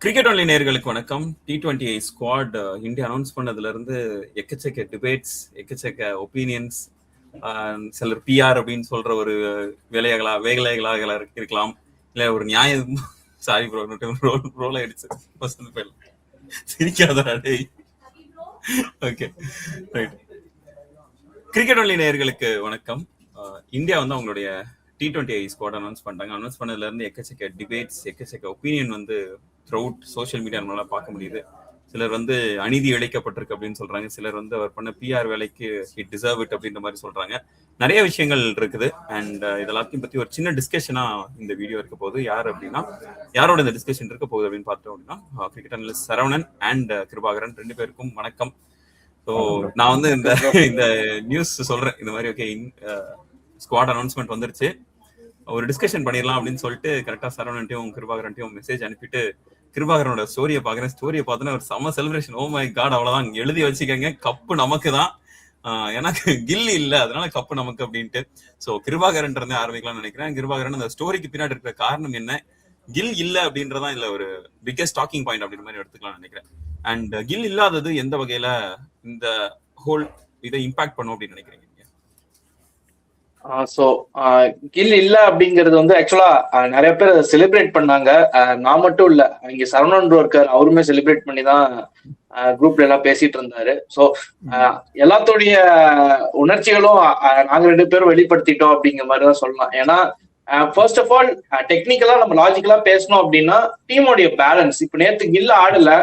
Cricket only நேயர்களுக்கு வணக்கம். T20 squad India announce பண்ணதுல இருந்து எக்கச்சக்க டிபேட்ஸ், எக்கச்சக்க ஒப்பீனியன்ஸ், சிலர் பிஆர் அப்படின்னு சொல்ற ஒரு வேலைகளாக இருக்கலாம், இல்ல ஒரு நியாயம். சாரி ப்ரோ, ரோல் ஆயிடுச்சு. சிரிக்காதடா டேய். Okay right. கிரிக்கெட் ஒன்லி நேயர்களுக்கு வணக்கம். இந்தியா வந்து அவங்களுடைய T20 ஸ்குவாட் அனௌன்ஸ் பண்ணிட்டாங்க. அனௌன்ஸ் பண்ணதுல இருந்து எக்கச்சக்க டிபேட்ஸ், எக்கச்சக்க ஒப்பீனியன் வந்து த்ரூஅவுட் சோஷியல் மீடியா நம்மளால பார்க்க முடியுது. சிலர் வந்து அநீதி இழைக்கப்பட்டிருக்கு அப்படின்னு சொல்றாங்க, சிலர் வந்து அவர் பண்ண பிஆர் வேலைக்கு இட் டிசர்வ் இட் அப்படின்ற மாதிரி சொல்றாங்க. நிறைய விஷயங்கள் இருக்குது. அண்ட் இதெல்லாத்தையும் பத்தி ஒரு சின்ன டிஸ்கஷனா இந்த வீடியோ இருக்க போகுது. யாரோட இந்த டிஸ்கஷன் இருக்க போகுது அப்படின்னு பார்த்தோம் அப்படின்னா, cricket analyst Saravanan and Kirubakaran ரெண்டு பேருக்கும் வணக்கம். ஸோ நான் வந்து இந்த நியூஸ் சொல்றேன், இந்த மாதிரி ஓகே ஸ்குவாட் அனௌன்ஸ்மெண்ட் வந்துருச்சு, ஒரு டிஸ்கஷன் பண்ணிடலாம் அப்படின்னு சொல்லிட்டு கரெக்டா சரவணன்ட்டையும் கிருபாகரன்ட்டையும் மெசேஜ் அனுப்பிட்டு கிருபாகரனோட ஸ்டோரியை பாக்குறேன். ஸ்டோரியை பார்த்தோன்னா ஒரு செம செலிப்ரேஷன். ஓ மை காட், அவ்வளவுதான், எழுதி வச்சுக்கோங்க, கப்பு நமக்கு தான், எனக்கு கில்லி இல்ல, அதனால கப்பு நமக்கு அப்படின்ட்டு. ஸோ கிருபாகரன் இருந்து ஆரம்பிக்கலாம்னு நினைக்கிறேன். கிருபாகரன் அந்த ஸ்டோரிக்கு பின்னாடி இருக்கிற காரணம் என்ன, கில் இல்ல அப்படின்றதான் இல்ல ஒரு பிக்கஸ்ட் டாக்கிங் பாயிண்ட் அப்படின்ற மாதிரி எடுத்துக்கலாம்னு நினைக்கிறேன். அண்ட் கில் இல்லாதது எந்த வகையில இந்த ஹோல் இதை இம்பாக்ட் பண்ணும் அப்படின்னு நினைக்கிறீங்க? சோ கில் இல்ல அப்படிங்கிறது வந்து ஆக்சுவலா நிறைய பேர் அதை செலிப்ரேட் பண்ணாங்க. நான் மட்டும் இல்ல, இங்க சரவணன் இருக்கார், அவருமே செலிப்ரேட் பண்ணி தான் குரூப்ல எல்லாம் பேசிட்டு இருந்தாரு. சோ எல்லாத்துடைய உணர்ச்சிகளும் நாங்க ரெண்டு பேரும் வெளிப்படுத்திட்டோம் அப்படிங்கிற மாதிரிதான் சொல்லலாம். ஏன்னா ஃபர்ஸ்ட் ஆஃப் ஆல் டெக்னிக்கலா நம்ம லாஜிக்கலா பேசணும் அப்படின்னா டீமோடைய பேலன்ஸ். இப்ப நேத்து கில் ஆடல,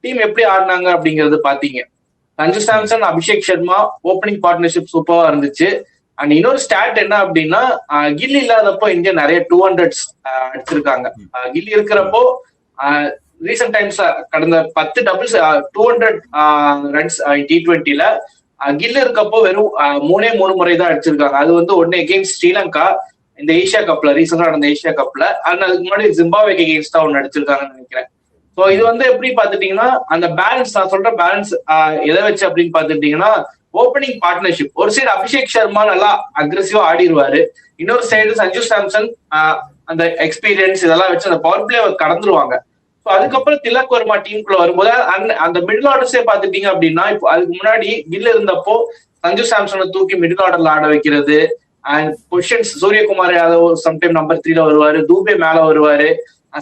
டீம் எப்படி ஆடினாங்க அப்படிங்கறது பாத்தீங்க. சஞ்சு சாம்சன், அபிஷேக் சர்மா ஓப்பனிங் பார்ட்னர்ஷிப் சூப்பரா இருந்துச்சு. அண்ட் இன்னொரு ஸ்டாட் என்ன அப்படின்னா, கில்லி இல்லாதப்போ இந்தியா நிறைய 200s அடிச்சிருக்காங்க. கில்லி இருக்கிறப்போ ரீசெண்ட் டைம்ஸ் கடந்த 10 டபுள்ஸ் 200 ரன்ஸ் T20ல கில்லி இருக்கப்போ வெறும் 3 முறை தான் அடிச்சிருக்காங்க. அது வந்து ஒன்னு எகெயின்ஸ்ட் ஸ்ரீலங்கா இந்த ஏஷியா கப்ல, ரீசெண்டா நடந்த ஏஷியா கப்ல, அண்ட் அதுக்கு முன்னாடி ஜிம்பாப்வேக்கு எகெயின்ஸ்ட் தான் ஒன்னு அடிச்சிருக்காங்கன்னு நினைக்கிறேன். ஸோ இது வந்து எப்படி பாத்துட்டீங்கன்னா அந்த பேலன்ஸ், நான் சொல்ற பேலன்ஸ் எதை வச்சு அப்படின்னு பாத்துட்டீங்கன்னா, ஓப்பனிங் பார்ட்னர்ஷிப். ஒரு சைடு அபிஷேக் சர்மா நல்லா அக்ரெசிவா ஆடிடுவாரு, இன்னொரு சைடு சஞ்சு சாம்சன் அந்த எக்ஸ்பீரியன்ஸ் இதெல்லாம் வச்சு அந்த பவர் பிளே கடந்துருவாங்க. ஸோ அதுக்கப்புறம் திலக் வர்மா டீமுக்குள்ள வரும்போது அந்த மிடில் ஆர்டர்ஸே பாத்துட்டீங்க அப்படின்னா, இப்போ அதுக்கு முன்னாடி கில் இருந்தப்போ சஞ்சு சாம்சனை தூக்கி மிடில் ஆர்டர்ல ஆட வைக்கிறது, and positions Suryakumar Yadav sometime number 3ல வருவாரு, தூபே மேல வருவாரு,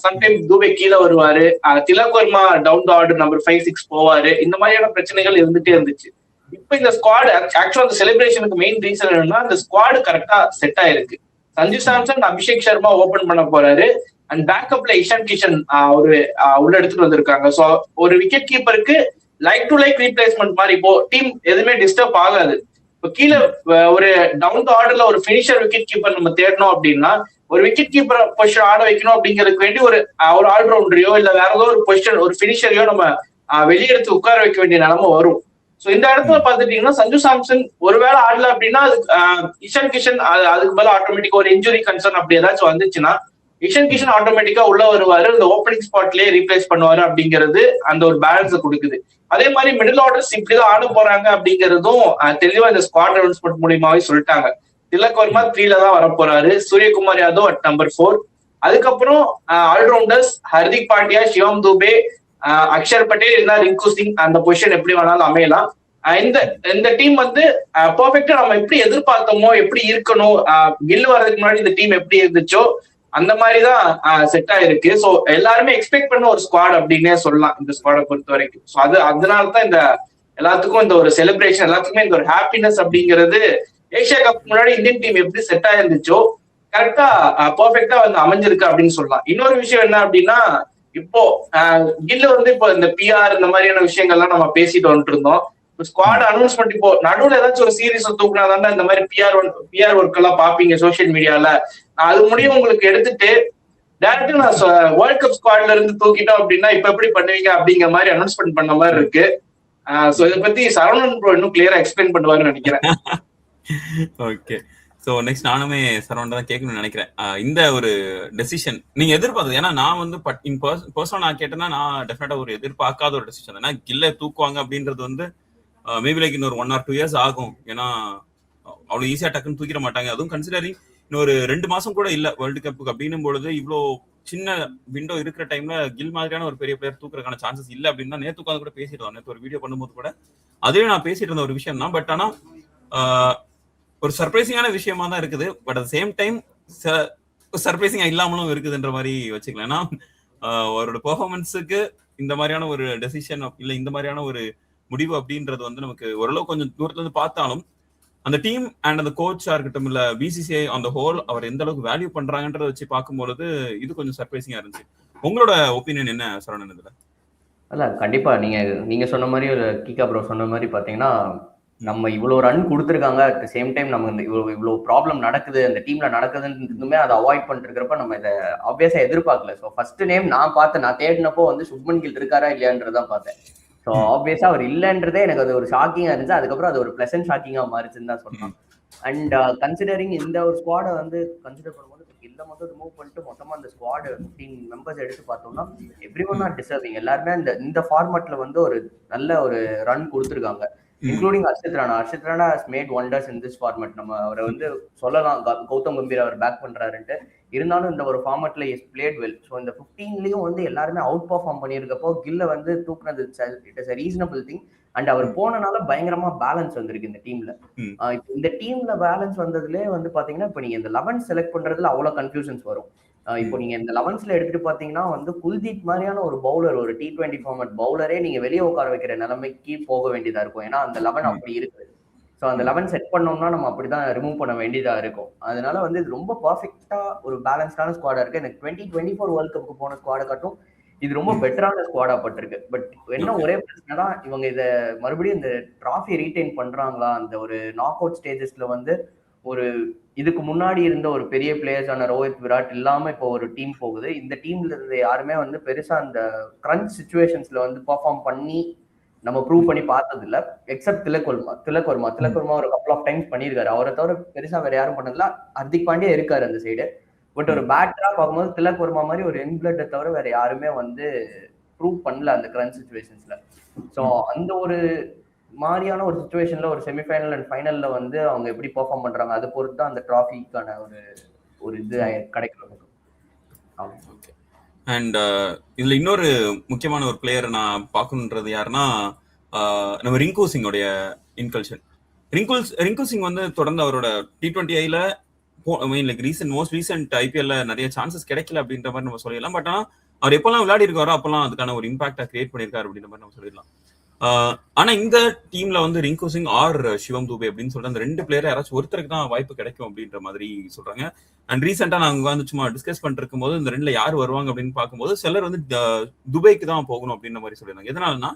சம்டைம் தூபே கீழே வருவாரு, Tilak Varma down the order number 5, 6 போவாரு. இந்த மாதிரியான பிரச்சனைகள் இருந்துட்டே இருந்துச்சு. இப்ப இந்த ஸ்குவாட் ஆக்சுவலா அந்த செலிப்ரேஷனுக்கு மெயின் ரீசன் என்னன்னா, இந்த ஸ்குவாட் கரெக்டா செட் ஆயிருக்கு. சஞ்சு சாம்சன், அபிஷேக் சர்மா ஓபன் பண்ண போறாரு, அண்ட் பேக்கப்ல இஷான் கிஷன் ஒரு உள்ள எடுத்துட்டு வந்திருக்காங்க. ஸோ ஒரு விக்கெட் கீப்பருக்கு லைக் டு லைக் ரீப்ளேஸ்மெண்ட் மாதிரி இப்போ டீம் எதுவுமே டிஸ்டர்ப் ஆகாது. இப்போ கீழே ஒரு டவுன் த ஆர்டர்ல ஒரு பினிஷர் விக்கெட் கீப்பர் நம்ம தேடணும் அப்படின்னா, ஒரு விக்கெட் கீப்பர் பொசிஷன் ஆட வைக்கணும் அப்படிங்கிறதுக்கு வேண்டி ஒரு ஆல்ரவுண்டரையோ இல்ல வேற ஏதோ ஒரு பொசிஷன் ஒரு பினிஷரையோ நம்ம வெளியெடுத்து உட்கார வைக்க வேண்டிய நிலைமை வரும். சோ இந்த இடத்துல பாத்துட்டீங்கன்னா சஞ்சு சாம்சன் ஒருவேளை ஆடல அப்படின்னா இஷான் கிஷன் அதுக்கு மேல ஆட்டோமேட்டிக்கா ஒரு இன்ஜுரி கன்சர்ன் அப்படி ஏதாச்சும் வந்துச்சுன்னா இஷான் கிஷன் ஆட்டோமேட்டிக்கா உள்ள வருவாரு, இந்த ஓப்பனிங் ஸ்பாட்லயே ரீப்ளேஸ் பண்ணுவாரு அப்படிங்கிறது அந்த ஒரு பேலன்ஸ் கொடுக்குது. அதே மாதிரி மிடில் ஆர்டர்ஸ் இப்படிதான் ஆட போறாங்க அப்படிங்கிறதும் தெளிவா இந்த ஸ்குவாட் அனௌன்ஸ்மெண்ட் மூலியமாவே சொல்லிட்டாங்க. திலக் வர்மா 3ல தான் வர போறாரு, சூரியகுமார் யாதவ் அட் நம்பர் 4, அதுக்கப்புறம் ஆல்ரவுண்டர்ஸ் ஹர்திக் பாண்டியா, சிவம் துபே, அக்ஷர் பட்டேல் இல்ல ரிங்கு சிங், அந்த பொசிஷன் எப்படி வேணாலும் அமையலாம். இந்த டீம் வந்து பெர்ஃபெக்டா நம்ம எப்படி எதிர்பார்த்தோமோ, எப்படி இருக்கணும், கில் வர்றதுக்கு முன்னாடி இந்த டீம் எப்படி இருந்துச்சோ அந்த மாதிரிதான் செட் ஆயிருக்கு. ஸோ எல்லாருமே எக்ஸ்பெக்ட் பண்ண ஒரு ஸ்குவாட் அப்படின்னே சொல்லலாம் இந்த ஸ்குவாடை பொறுத்த வரைக்கும். ஸோ அதனாலதான் இந்த எல்லாத்துக்கும் இந்த ஒரு செலிப்ரேஷன், எல்லாத்துக்குமே இந்த ஒரு ஹாப்பினஸ் அப்படிங்கிறது ஏஷியா கப் முன்னாடி இந்தியன் டீம் எப்படி செட் ஆயிருந்துச்சோ கரெக்டா பெர்ஃபெக்டா வந்து அமைஞ்சிருக்கு அப்படின்னு சொல்லலாம். இன்னொரு விஷயம் என்ன அப்படின்னா, இப்போ கில்ல வந்து இப்போ இந்த பிஆர் இந்த மாதிரியான விஷயங்கள்லாம் நம்ம பேசிட்டு வந்துட்டு இருந்தோம். ஸ்குவாட் அனௌன்ஸ்மெண்ட் இப்போ நடுவில் ஏதாச்சும் ஒரு சீரீஸ் தூக்குனாதான் இந்த மாதிரி பிஆர் ஒர்க் எல்லாம் பாப்பீங்க சோசியல் மீடியால. அது முடியும் உங்களுக்கு எடுத்துட்டு டேரக்டா நான் வேர்ல்ட் கப் ஸ்குவாட்ல இருந்து தூக்கிட்டோம் அப்படின்னா இப்ப எப்படி பண்ணுவீங்க அப்படிங்கிற மாதிரி அனௌன்ஸ்மெண்ட் பண்ண மாதிரி இருக்கு. சோ இதை பத்தி சரவணன் ப்ரோ இன்னும் கிளியரா எக்ஸ்பிளைன் பண்ணுவாருன்னு நினைக்கிறேன். ஓகே, ஸோ நெக்ஸ்ட் நானுமே சரவணன் தான் கேட்கணும்னு நினைக்கிறேன். இந்த ஒரு டெசிஷன் நீங்க எதிர்பார்த்தது? ஏன்னா நான் வந்து பர்சனல் நான் கேட்டேன்னா நான் டெஃபினட்டா ஒரு எதிர்பார்க்காத ஒரு டெசிஷன். ஏன்னா கில்ல தூக்குவாங்க அப்படின்றது வந்து மேபி லைக் இன்னொரு 1 or 2 years ஆகும். ஏன்னா அவ்வளவு ஈஸியா டக்குன்னு தூக்கிட மாட்டாங்க. அதுவும் கன்சிடரிங் இன்னொரு 2 மாசம் கூட இல்ல வேர்ல்டு கப்புக்கு அப்படின்னும் பொழுது இவ்வளோ சின்ன விண்டோ இருக்கிற டைம்ல கில் மாதிரியான ஒரு பெரிய பிளேயர் தூக்குறதுக்கான சான்சஸ் இல்ல அப்படின்னு தான் நேத்து உட்காந்து கூட பேசிட்டு இருந்தோம். நேற்று ஒரு வீடியோ பண்ணும்போது கூட அதே நான் பேசிட்டு இருந்த ஒரு விஷயம் தான். பட் ஆனா ஒரு சர்ப்ரைசிங்கான விஷயமா தான் இருக்குது. பட் அட் சேம் டைம் சர்ப்ரைசிங்கா இல்லாமலும் இருக்குதுன்ற மாதிரி வச்சுக்கலாம். ஏன்னா அவரோட பெர்ஃபார்மன்ஸுக்கு இந்த மாதிரியான ஒரு டெசிஷன் இல்ல இந்த மாதிரியான ஒரு முடிவு அப்படின்றது வந்து நமக்கு ஓரளவு கொஞ்சம் தூரத்துல இருந்து பார்த்தாலும் அந்த டீம் அண்ட் அந்த கோச்சா இருக்கட்டும் இல்ல பிசிசிஐ அந்த ஹோல் அவர் எந்த அளவுக்கு வேல்யூ பண்றாங்கன்றத வச்சு பார்க்கும்பொழுது இது கொஞ்சம் சர்ப்ரைசிங்கா இருந்துச்சு. உங்களோட ஒப்பீனியன் என்ன சரவணன் இதுல? அல்ல கண்டிப்பா நீங்க சொன்ன மாதிரி ஒரு கிகா ப்ரோ சொன்ன மாதிரி பாத்தீங்கன்னா நம்ம இவ்வளவு ரன் கொடுத்துருக்காங்க. அட் த சேம் டைம் நம்ம இவ்வளவு ப்ராப்ளம் நடக்குது அந்த டீம்ல நடக்குதுன்னு அதை அவாய்ட் பண்ணிட்டு இருக்கிறப்ப நம்ம இதை ஆப்வியஸா எதிர்பார்க்கல. ஸோ ஃபர்ஸ்ட் நேம் நான் தேடினப்போ வந்து சுப்மன் கில் இருக்காரா இல்லையான்றதான் பார்த்தேன். ஸோ ஆப்வியஸா அவர் இல்லைன்றதே எனக்கு அது ஒரு ஷாக்கிங்கா இருந்துச்சு. அதுக்கப்புறம் அது ஒரு பிளசன்ட் ஷாக்கிங்கா மாறிச்சுன்னு தான் சொல்லலாம். அண்ட் கன்சிடரிங் இந்த ஒரு ஸ்குவாடை வந்து கன்சிடர் பண்ணும்போது கில்ல மட்டும் ரிமூவ் பண்ணிட்டு மொத்தமா அந்த ஸ்குவாட் 15 மெம்பர்ஸ் எடுத்து பார்த்தோம்னா எவ்ரி ஒன் ஆர் டிசர்விங். எல்லாருமே இந்த ஃபார்மேட்ல வந்து ஒரு நல்ல ஒரு ரன் கொடுத்துருக்காங்க, including Harshit Rana. Harshit Rana has made wonders in this format. நம்ம அவரை வந்து சொல்லலாம் கௌதம் கம்பீர் அவர் பேக் பண்றாருன்ட்டு. இருந்தாலும் இந்த ஒரு ஃபார்மேட்ல இஸ் பிளேட் வெல். ஸோ இந்த 15லயும் வந்து எல்லாருமே அவுட் பர்ஃபார்ம் பண்ணியிருக்கப்போ கில்ல வந்து தூக்குனது it is a reasonable thing. And அவர் போனனால பயங்கரமா பேலன்ஸ் வந்திருக்கு இந்த டீம்ல. இந்த டீம்ல பேலன்ஸ் வந்ததுல வந்து பாத்தீங்கன்னா இப்ப நீங்க இந்த 11 செலக்ட் பண்றதுல அவ்வளவு கன்ஃபியூஷன்ஸ் வரும். இப்போ நீங்க இந்த 11ஸ்ல எடுத்துட்டு பாத்தீங்கன்னா வந்து குல்தீப் மாதிரியான ஒரு பவுலர், ஒரு T20 ஃபார்மேட் பவுலரே நீங்க வெளியே உட்கார வைக்கிற நிலைமைக்கு போக வேண்டியதா இருக்கும். ஏன்னா அந்த 11 அப்படி இருக்கு. ஸோ அந்த 11 செட் பண்ணோம்னா நம்ம அப்படிதான் ரிமூவ் பண்ண வேண்டியதா இருக்கும். அதனால வந்து இது ரொம்ப பர்ஃபெக்டா ஒரு பேலன்ஸ்டான ஸ்குவாடா இருக்கு. எனக்கு 2024 வேர்ல்ட் கப்புக்கு போன ஸ்குவாடை காட்டும் இது ரொம்ப பெட்டரான ஸ்குவாடா பட்டிருக்கு. பட் என்ன ஒரே பிரச்சனை தான், இவங்க இதை மறுபடியும் இந்த டிராஃபி ரீடைன் பண்றாங்களா? அந்த ஒரு நாக் அவுட் ஸ்டேஜஸ்ல வந்து ஒரு இதுக்கு முன்னாடி இருந்த ஒரு பெரிய பிளேயர்ஸான ரோஹித் விராட் இல்லாம இப்போ ஒரு டீம் போகுது. இந்த டீம்ல இருந்த யாருமே வந்து பெருசா அந்த கிரன்ச் சுச்சுவேஷன்ஸ்ல வந்து பெர்ஃபார்ம் பண்ணி நம்ம ப்ரூவ் பண்ணி பார்த்தது இல்ல. எக்ஸப்ட் திலக் வர்மா ஒரு கப்பல் ஆஃப் டைம்ஸ் பண்ணியிருக்காரு. அவரை தவிர பெருசா வேற யாரும் பண்ணதில்ல. ஹர்திக் பாண்டியா இருக்காரு அந்த சைடு. பட் ஒரு பேட்டரா பார்க்கும்போது திலக் வர்மா மாதிரி ஒரு யங் தவிர வேற யாருமே வந்து ப்ரூவ் பண்ணல அந்த கிரன்ச் சுச்சுவேஷன்ஸ்ல. ஸோ அந்த ஒரு மாதிரியான ஒரு சுச்சுவேஷன்ல ஒரு செமிஃபைனல் அண்ட் ஃபைனல்ல வந்து அவங்க எப்படி பெர்ஃபார்ம் பண்றாங்க அதை பொறுத்து தான் அந்த டிராஃபிக்கான ஒரு இது கிடைக்கிறது. அண்ட் இதுல இன்னொரு முக்கியமான ஒரு பிளேயர் நான் பார்க்கணுன்றது யாருன்னா நம்ம ரிங்கு சிங்கோடைய இன்கல்ஷன். ரிங்கு சிங் வந்து தொடர்ந்து அவரோட T20I மோஸ்ட் ரீசென்ட் IPL நிறைய சான்சஸ் கிடைக்கல அப்படின்ற மாதிரி நம்ம சொல்லிடலாம். பட் ஆனால் அவர் எப்பெல்லாம் விளையாடி இருக்காரோ அப்பெல்லாம் அதுக்கான ஒரு இம்பாக்டா கிரியேட் பண்ணியிருக்காரு அப்படின்ற மாதிரி நம்ம சொல்லிடலாம். ஆனா இந்த டீம்ல வந்து ரிங்கு சிங் ஆர் சிவம் துபே அப்படின்னு சொல்லிட்டு அந்த 2 பிளேயர் யாராச்சும் ஒருத்தருக்கு தான் வாய்ப்பு கிடைக்கும் அப்படின்ற மாதிரி சொல்றாங்க. அண்ட் ரீசெண்டா நாங்க வந்து சும்மா டிஸ்கஸ் பண்ணிட்டு இருக்கும் போது இந்த 2ல யார் வருவாங்க அப்படின்னு பார்க்கும்போது சிலர் வந்து துபைக்கு தான் போகணும் அப்படின்ற மாதிரி சொல்லியிருந்தாங்க. எதனாலன்னா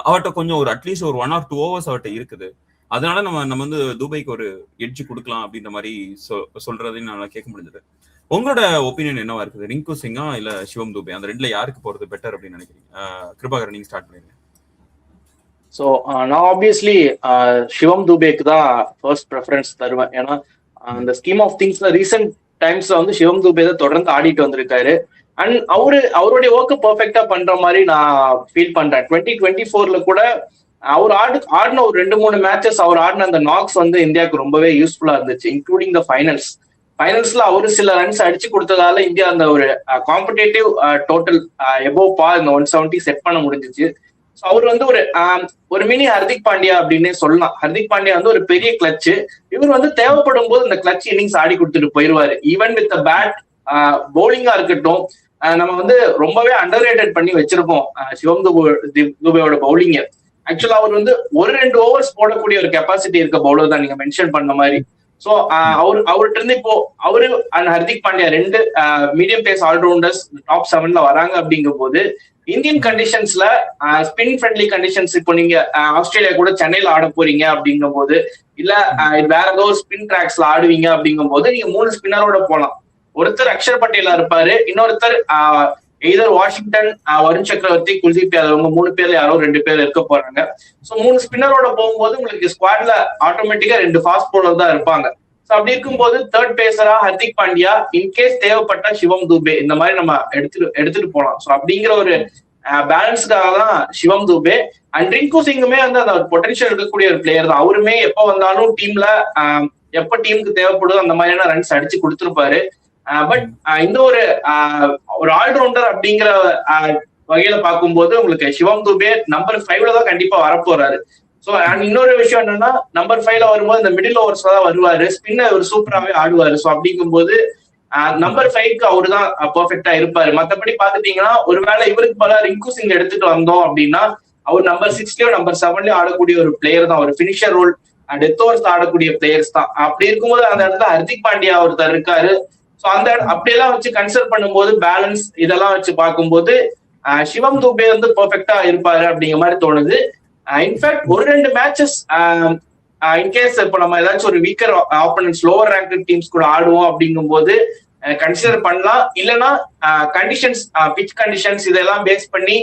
அவர்கிட்ட கொஞ்சம் ஒரு அட்லீஸ்ட் ஒரு 1 or 2 overs அவர்கிட்ட இருக்குது. அதனால நம்ம வந்து துபைக்கு ஒரு எட்ஜ் கொடுக்கலாம் அப்படின்ற மாதிரி சொல்றதையும் நல்லா கேட்க முடிஞ்சது. உங்களோட ஒப்பீனியன் என்னவா இருக்குது? ரிங்கு சிங்கா இல்ல சிவம் துபே, அந்த 2ல யாருக்கு போறது பெட்டர் அப்படின்னு நினைக்கிறீங்க? கிருபாகர் நீங்க ஸ்டார்ட் பண்ணிருங்க. ஸோ நான் ஆப்வியஸ்லி சிவம் துபேக்கு தான் ஃபர்ஸ்ட் ப்ரெஃபரன்ஸ் தருவேன். ஏன்னா அந்த ஸ்கீம் ஆஃப் திங்ஸ்ல ரீசெண்ட் டைம்ஸ்ல வந்து சிவம் துபே தான் தொடர்ந்து ஆடிட்டு வந்திருக்காரு. அண்ட் அவருடைய ஒர்க்கை பர்ஃபெக்டா பண்ற மாதிரி நான் ஃபீல் பண்றேன். 2024ல கூட அவர் ஆடின ஒரு 2-3 மேட்சஸ் அவர் ஆடின அந்த நாக்ஸ் வந்து இந்தியாவுக்கு ரொம்பவே யூஸ்ஃபுல்லா இருந்துச்சு, இன்க்ளூடிங் த ஃபைனல்ஸ்ல அவரு சில ரன்ஸ் அடிச்சு கொடுத்ததால இந்தியா அந்த ஒரு காம்படேட்டிவ் டோட்டல் எபோவ் பார் இந்த 170 செட் பண்ண முடிஞ்சிச்சு. ஸோ அவர் வந்து ஒரு மினி ஹர்திக் பாண்டியா அப்படின்னு சொல்லலாம். ஹர்திக் பாண்டியா வந்து ஒரு பெரிய கிளச்சு. இவர் வந்து தேவைப்படும் போது இந்த கிளச் இன்னிங்ஸ் ஆடி கொடுத்துட்டு போயிருவாரு. ஈவன் வித் பேட் பவுலிங்கா இருக்கட்டும், நம்ம வந்து ரொம்பவே அண்டர் ரேட்டட் பண்ணி வச்சிருப்போம் சிவம் துபேயோட பவுலிங்க. ஆக்சுவலா அவர் வந்து 1-2 overs போடக்கூடிய ஒரு கெப்பாசிட்டி இருக்க பவுலர் தான் நீங்க மென்ஷன் பண்ண மாதிரி. ஸோ அவர்கிட்ட இருந்து இப்போ அவரு and Hardik Pandya 2 medium pace allrounders top 7ல வராங்க. அப்படிங்கும் போது இந்தியன் கண்டிஷன்ஸ்ல ஸ்பின் ஃப்ரெண்ட்லி கண்டிஷன்ஸ், இப்போ நீங்க ஆஸ்திரேலியா கூட சென்னையில ஆட போறீங்க அப்படிங்கும் போது, இல்ல வேற ஏதோ ஸ்பின் ட்ராக்ஸ்ல ஆடுவீங்க அப்படிங்கும் போது நீங்க 3 ஸ்பின்னரோட போலாம். ஒருத்தர் அக்ஷர் பட்டேலா இருப்பாரு, இன்னொருத்தர் எய்தர் வாஷிங்டன், வருண் சக்கரவர்த்தி, குல்தீப் யாதவ், 3 பேர்ல யாரோ 2 பேர் இருக்க போறாங்க. ஸோ 3 ஸ்பின்னரோட போகும்போது உங்களுக்கு ஸ்குவாட்ல ஆட்டோமேட்டிக்கா 2 ஃபாஸ்ட் பவுலர் தான் இருப்பாங்க. ஸோ அப்படி இருக்கும்போது தேர்ட் பேசரா ஹர்திக் பாண்டியா, இன்கேஸ் தேவைப்பட்ட சிவம் துபே, இந்த மாதிரி நம்ம எடுத்துட்டு போலாம். ஸோ அப்படிங்கிற ஒரு பேலன்ஸ்க்காக தான் சிவம் துபே. அண்ட் ரிங்கு சிங்குமே வந்து அந்த பொட்டன்ஷியல் இருக்கக்கூடிய ஒரு பிளேயர் தான். அவருமே எப்போ வந்தாலும் டீம்ல எப்ப டீமுக்கு தேவைப்படுதோ அந்த மாதிரியான ரன்ஸ் அடிச்சு கொடுத்துருப்பாரு. பட் இந்த ஒரு ஆல்ரவுண்டர் அப்படிங்கிற வகையில பார்க்கும்போது உங்களுக்கு சிவம் துபே நம்பர் 5ல தான் கண்டிப்பா வரப்போறாரு. ஸோ இன்னொரு விஷயம் என்னன்னா நம்பர் 5ல வரும்போது இந்த மிடில் ஓவர்ஸ்ல தான் வருவாரு, ஸ்பின்னர் ஒரு சூப்பராகவே ஆடுவாரு. ஸோ அப்படிங்கும்போது நம்பர் 5க்கு அவரு தான் பெர்ஃபெக்டா இருப்பாரு. மத்தபடி பாத்துட்டீங்கன்னா ஒருவேளை இவருக்கு பல ரிங்கு சிங் எடுத்துட்டு வந்தோம் அப்படின்னா அவர் நம்பர் 6லயோ நம்பர் 7லயோ ஆடக்கூடிய ஒரு பிளேயர் தான், ஒரு பினிஷர் ரோல் டெத் ஓவர்ஸ் ஆடக்கூடிய பிளேயர்ஸ் தான். அப்படி இருக்கும்போது அந்த இடத்துல ஹர்திக் பாண்டியா ஒருத்தர் இருக்காரு. ஸோ அந்த அப்படியெல்லாம் வச்சு கன்சிடர் பண்ணும்போது பேலன்ஸ் இதெல்லாம் வச்சு பார்க்கும்போது சிவம் துபே வந்து பெர்ஃபெக்டா இருப்பாரு அப்படிங்கிற மாதிரி தோணுது. இன்ஃபேக்ட் ஒரு 2 மேட்சஸ் இன்கேஸ் இப்போ நம்ம ஏதாச்சும் ஒரு weaker opponents lower rank teams கூட ஆடுவோம் அப்படிங்கும்போது கன்சிடர் பண்ணலாம். இல்லைன்னா கண்டிஷன்ஸ் பிச் கண்டிஷன்ஸ் இதெல்லாம் பேஸ் பண்ணி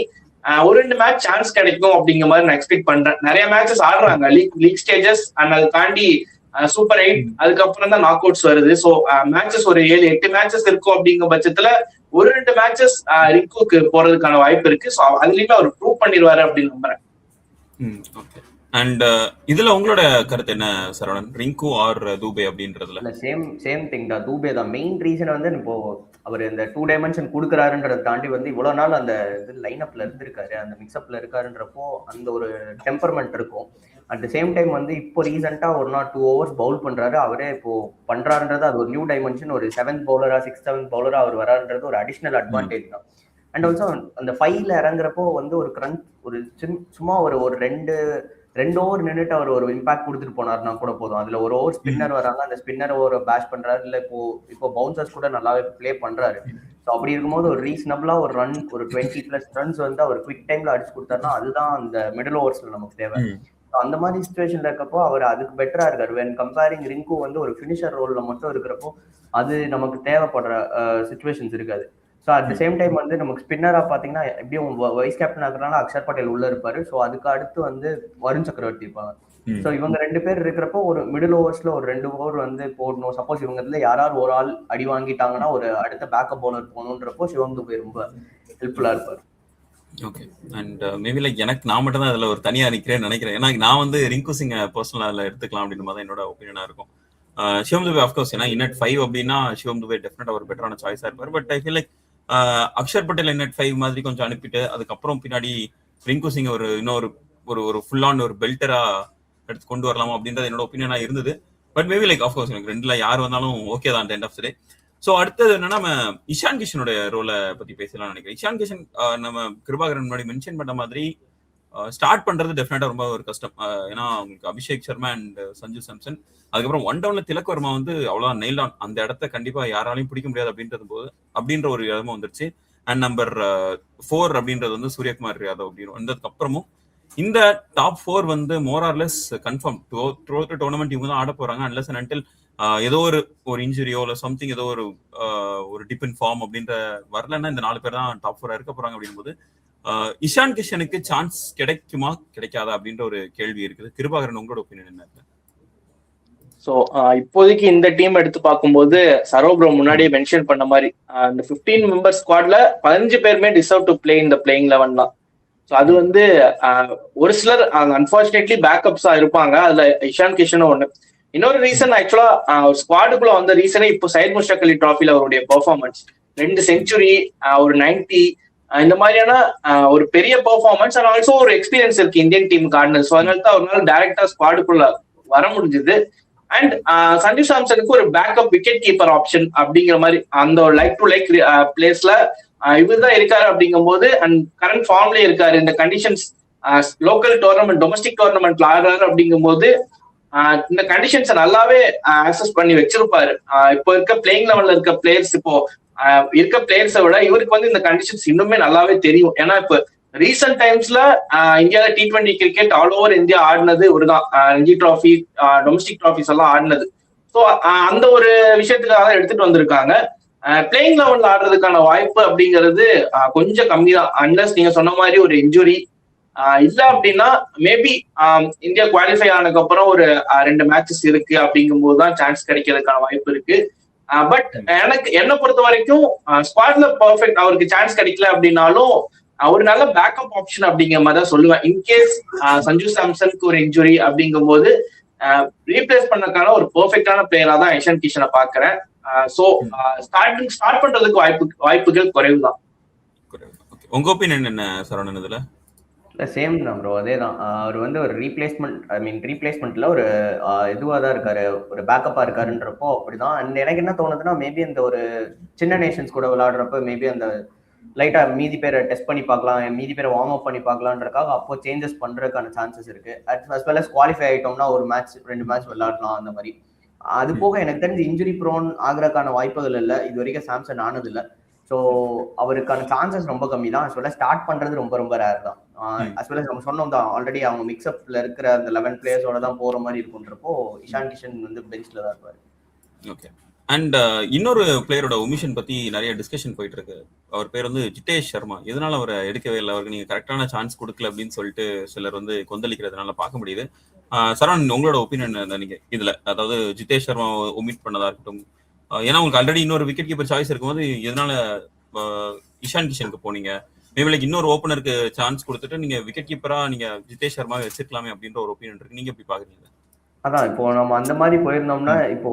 ஒரு 2 மேட்ச் சான்ஸ் கிடைக்கும் அப்படிங்கிற மாதிரி நான் எக்ஸ்பெக்ட் பண்றேன். நிறைய மேட்சஸ் ஆடுறாங்க லீக் ஸ்டேஜஸ் அண்ட் அதை தாண்டி சூப்பர் 8 அதுக்கப்புறம் தான் நாக் அவுட்ஸ் வருது. ஸோ மேட்சஸ் ஒரு 7-8 மேட்சஸ் இருக்கும் அப்படிங்கிற பட்சத்துல ஒரு 2 மேட்சஸ் ரிங்குக்கு போறதுக்கான வாய்ப்பு இருக்கு. ஸோ அதுலயுமே அவர் ப்ரூவ் பண்ணிடுவாரு அப்படின்னு நம்புறேன். அண்ட் இதுல உங்களோட கருத்து என்ன சரவணன், ரிங்கு ஆர் தூபே அப்படின்றதுல? சேம் திங் தான், தூபே தான் மெயின் ரீசன். வந்து இப்போ அவர் இந்த 2 டைமென்ஷன் கொடுக்குறாருன்றதை தாண்டி வந்து இவ்வளவு நாள் அந்த இது லைன் அப்ல இருந்திருக்காரு, அந்த மிக்ஸ்அப்ல இருக்காருன்றப்போ அந்த ஒரு டெம்பர்மெண்ட் இருக்கும். அட் த சேம் டைம் வந்து இப்போ ரீசெண்டா 1 or 2 overs பவுல் பண்றாரு, அவரே இப்போ பண்றாருன்றது அது ஒரு நியூ டைமென்ஷன். ஒரு 7th bowler 6th 7th bowler அவர் வராருன்றது ஒரு அடிஷனல் அட்வான்டேஜ் தான். அண்ட் ஆல்சோ அந்த 5ல இறங்குறப்போ வந்து ஒரு கிரன்ச் ஒரு சும்மா ஒரு 2 ஓவர் நின்றுட்டு அவர் ஒரு இம்பாக்ட் கொடுத்துட்டு போனார்னா கூட போதும். அதுல ஒரு ஓவர் ஸ்பின்னர் வராங்க, அந்த ஸ்பின்னர் ஒரு பேஷ் பண்றாரு, இல்ல இப்போ பவுன்சர்ஸ் கூட நல்லாவே பிளே பண்றாரு. ஸோ அப்படி இருக்கும்போது ஒரு ரீசனபிளா ஒரு ரன் ஒரு 20+ ரன்ஸ் வந்து அவர் குவிக் டைம்ல அடிச்சு கொடுத்தாருன்னா அதுதான் அந்த மிடில் ஓவர்ஸ்ல நமக்கு தேவை. அந்த மாதிரி சிச்சுவேஷன்ல இருக்கப்போ அவர் அதுக்கு பெட்டரா இருக்காரு. வென் கம்பேரிங் ரிங்கு வந்து ஒரு ஃபினிஷர் ரோல்ல மட்டும் இருக்கிறப்போ அது நமக்கு தேவைப்படுற சிச்சுவேஷன்ஸ் இருக்காது. So at the same time வந்து நமக்கு ஸ்பின்னரா பாத்தீங்கன்னா எப்படியும் வைஸ் கேப்டன் ஆகுறதுனால அக்ஷர் பட்டேல் உள்ள இருப்பாரு. ஸோ அதுக்கு அடுத்து வந்து வருண் சக்கரவர்த்தி இருப்பாங்க. ஸோ இவங்க 2 பேர் இருக்கிறப்போ ஒரு மிடில் ஓவர்ஸ்ல ஒரு 2 ஓவர் வந்து போடணும். சப்போஸ் இவங்க இதுல யாராவது ஒரு ஆள் அடி வாங்கிட்டாங்கன்னா ஒரு அடுத்த பேக்கப் பவுலர் போகணுன்றப்போ சிவம் துபே ரொம்ப ஹெல்ப்ஃபுல்லா இருப்பாரு. ஓகே. அண்ட் மேபி லைக் எனக்கு நான் மட்டும் தான் அதுல ஒரு தனியா நிக்கிறேன்னு நினைக்கிறேன். ஏன்னா நான் வந்து ரிங்கு சிங் பர்சனலா எடுத்துக்கலாம் அப்படின்னு மாதிரி என்னோட ஒப்பீனியனா இருக்கும். சிவம் துபே ஆஃப்கோர்ஸ் ஏன்னா இன்னட் 5 அப்படின்னா சிவம் துபே டெஃபினட்டா ஒரு பெட்டரான சாய்ஸா இருப்பாரு. But I feel like Akshar Patel in at 5 மாதிரி கொஞ்சம் அனுப்பிட்டு அதுக்கப்புறம் பின்னாடி ரிங்கு சிங் ஒரு இன்னொரு ஒரு ஃபுல் ஆன் ஒரு பெல்டரா எடுத்து கொண்டு வரலாமா அப்படின்றது என்னோட ஒப்பீனியனா இருந்தது. பட் மேபி லைக் ஆஃப்கோர்ஸ் எனக்கு 2ல யார் வந்தாலும் ஓகே தான் end of the day. So அடுத்தது என்னன்னா நம்ம இஷான் கிஷனோட ரோலை பத்தி பேசலாம்னு நினைக்கிறேன். இஷான் கிஷன் நம்ம கிருபாகரன் முன்னாடி மென்ஷன் பண்ண மாதிரி ஸ்டார்ட் பண்றது டெஃபினட்டா ரொம்ப ஒரு கஷ்டம். ஏன்னா அவங்களுக்கு அபிஷேக் சர்மா அண்ட் சஞ்சு சாம்சன், அதுக்கப்புறம் 1 downல திலக் வர்மா வந்து அவ்வளோ நெயில் ஆன், அந்த இடத்த கண்டிப்பா யாராலையும் பிடிக்க முடியாது அப்படின்ற ஒரு இடமும் வந்துருச்சு. அண்ட் நம்பர் 4 அப்படின்றது வந்து சூரியகுமார் யாதவ் அப்படின்னு வந்ததுக்கு அப்புறமும் இந்த டாப் 4 வந்து more or less confirm through tournament இவங்க தான் ஆட போறாங்க. அன்லெஸ் அண்ட் அன்டில் ஏதோ ஒரு இன்ஜுரியோ இல்லை சம்திங் ஏதோ ஒரு டிப் இன் ஃபார்ம் அப்படின்ற வரலன்னா இந்த 4 பேர் தான் டாப் 4 இருக்க போறாங்க. அப்படிங்கும்போது இஷான் கிஷனுக்கு சான்ஸ் கிடைக்குமா கிடைக்காதா அப்படின்ற ஒரு கேள்வி இருக்குது. கிருபாகரன் உங்களோட ஒப்பீனியன் என்ன இருக்கு? ஸோ இப்போதைக்கு இந்த டீம் எடுத்து பார்க்கும்போது சரோப்ரம் முன்னாடியே மென்ஷன் பண்ண மாதிரி இந்த 15 மெம்பர் ஸ்குவாட்ல 15 பேருமே டிசர்வ் டு பிளே இந்த பிளேயிங் 11 தான். ஸோ அது வந்து ஒரு சிலர் அன்பார்ச்சுனேட்லி பேக்கப்ஸா இருப்பாங்க. அதுல இஷான் கிஷனும் ஒண்ணு. இன்னொரு ரீசன் ஆக்சுவலா ஒரு ஸ்குவாடுக்குள்ள வந்த ரீசனே இப்போ சையத் முஷ்டாக் அலி டிராஃபில அவருடைய பெர்ஃபார்மன்ஸ் 2 செஞ்சுரி ஒரு 90 இந்த மாதிரியான ஒரு பெரிய பெர்ஃபார்மன்ஸ் அண்ட் ஆல்சோ ஒரு எக்ஸ்பீரியன்ஸ் இருக்கு இந்தியன் டீமுக்கு ஆடினது. ஸோ அதனால தான் அவரால் டைரக்டா ஸ்குவாடுக்குள்ள வர முடிஞ்சது. அண்ட் சஞ்சு சாம்சனுக்கு ஒரு பேக்கப் விக்கெட் கீப்பர் ஆப்ஷன் அப்படிங்கிற மாதிரி அந்த லைக் டு லைக் பிளேஸ்ல இவர் தான் இருக்காரு அப்படிங்கும் போது அண்ட் கரண்ட் ஃபார்ம்லயே இருக்காரு. இந்த கண்டிஷன்ஸ் லோக்கல் டோர்னமெண்ட் டொமஸ்டிக் டோர்னமெண்ட்ல ஆடுறாரு அப்படிங்கும் போது இந்த கண்டிஷன்ஸை நல்லாவே ஆக்சஸ் பண்ணி வச்சிருப்பாரு. இப்போ இருக்க பிளேயிங் லெவல்ல இருக்க பிளேயர்ஸ் இப்போ இருக்க பிளேயர்ஸை விட இவருக்கு வந்து இந்த கண்டிஷன்ஸ் இன்னுமே நல்லாவே தெரியும். ஏன்னா இப்போ ரீசெண்ட் டைம்ஸ்ல இந்தியாவில T20 cricket all over India ஆடினது இவருதான். ரஞ்சி டிராஃபி டொமஸ்டிக் டிராஃபிஸ் எல்லாம் ஆடினது. ஸோ அந்த ஒரு விஷயத்துக்காக எடுத்துட்டு வந்திருக்காங்க. பிளேயிங் லெவல்ல ஆடுறதுக்கான வாய்ப்பு அப்படிங்கிறது கொஞ்சம் கம்மி தான். அன்லஸ் நீங்க சொன்ன மாதிரி ஒரு இன்ஜுரி இல்ல அப்படின்னா மேபி இந்தியா குவாலிஃபை ஆனதுக்கு அப்புறம் ஒரு 2 மேட்சஸ் இருக்கு அப்படிங்கும் போதுதான் சான்ஸ் கிடைக்கிறதுக்கான வாய்ப்பு இருக்கு. பட் என்ன பொறுத்த வரைக்கும் ஸ்குவாட்ல பர்ஃபெக்ட் அவருக்கு சான்ஸ் கிடைக்கல அப்படின்னாலும் ஒரு நல்ல பேக்கப் ஆப்ஷன் அப்படிங்கிற மாதிரி தான் சொல்லுவேன். இன்கேஸ் சஞ்சு சாம்சனுக்கு ஒரு இன்ஜுரி அப்படிங்கும் போது ரீப்ளேஸ் பண்ணக்கான ஒரு பெர்ஃபெக்டான பிளேயரா தான் இஷான் கிஷனை பாக்குறேன். சோ ஸ்டார்ட் பண்றதுக்கு வாய்ப்புகள் குறைவுதான். உங்க ஒப்பீனியன் என்ன சரவணன் இதுல? சேம் தான் ப்ரோ, அதே தான். அவர் வந்து ஒரு ரீப்ளேஸ்மெண்ட்ல ஒரு இதுவா தான் இருக்காரு, ஒரு பேக்கப்பா இருக்காருன்றப்போ அப்படிதான். அண்ட் எனக்கு என்ன தோணுதுன்னா, மேபி இந்த ஒரு சின்ன நேஷன்ஸ் கூட விளையாடுறப்ப மேபி அந்த லைட்டா மீதி பேரை டெஸ்ட் பண்ணி பார்க்கலாம், மீதி பேரை வார்ம் அப் பண்ணி பார்க்கலான்றக்காக அப்போ சேஞ்சஸ் பண்றதுக்கான சான்சஸ் இருக்கு. அஸ் வெல் அஸ் குவாலிஃபை ஆயிட்டோம்னா ஒரு மேட்ச் 2 மேட்ச் விளையாடலாம் அந்த மாதிரி. அது போக எனக்கு தெரிஞ்சு இன்ஜுரி ப்ரோன் ஆகிறதுக்கான வாய்ப்புகள் இல்லை இது வரைக்கும் சாம்சன் ஆனது இல்லை. ஸோ அவருக்கான சான்சஸ் ரொம்ப கம்மி தான். அஸ் வெல் அஸ் ஸ்டார்ட் பண்றது ரொம்ப ரொம்ப ரேர் தான். அஸ் வெல் அஸ் நம்ம சொன்னோம் தான் ஆல்ரெடி, அவங்க மிக்ஸ்அப்ல இருக்கிற அந்த 11 பிளேயர்ஸோட தான் போற மாதிரி இருக்குன்றப்போ இஷான் கிஷன் வந்து பெஞ்ச்ல தான் இருப்பாரு. ஓகே. அண்ட் இன்னொரு பிளேயரோட ஒமிஷன் பத்தி நிறைய டிஸ்கஷன் போயிட்டு இருக்கு. அவர் பேர் வந்து ஜிதேஷ் சர்மா. எதனால அவரை எடுக்கவே இல்லை, அவருக்கு நீங்க கரெக்டான சான்ஸ் கொடுக்கல அப்படின்னு சொல்லிட்டு சிலர் வந்து கொந்தளிக்கிறதுனால பார்க்க முடியுது. சரவணன், உங்களோட ஒப்பீனியன் நீங்க இதுல, அதாவது ஜிதேஷ் சர்மா ஒமிட் பண்ணதா இருக்கட்டும், ஏன்னா உங்களுக்கு ஆல்ரெடி இன்னொரு விக்கெட் கீப்பர் சாய்ஸ் இருக்கும்போது எதனால இஷான் கிஷனுக்கு போனீங்க? மேபி லைக் இன்னொரு ஓப்பனருக்கு சான்ஸ் கொடுத்துட்டு நீங்க விக்கெட் கீப்பரா நீங்க ஜிதேஷ் சர்மாவை வச்சிருக்கலாமே அப்படின்ற ஒரு ஒப்பீனியன் இருக்கு. நீங்க எப்படி பாக்குறீங்க? அதான் இப்போ நம்ம அந்த மாதிரி போயிருந்தோம்னா இப்போ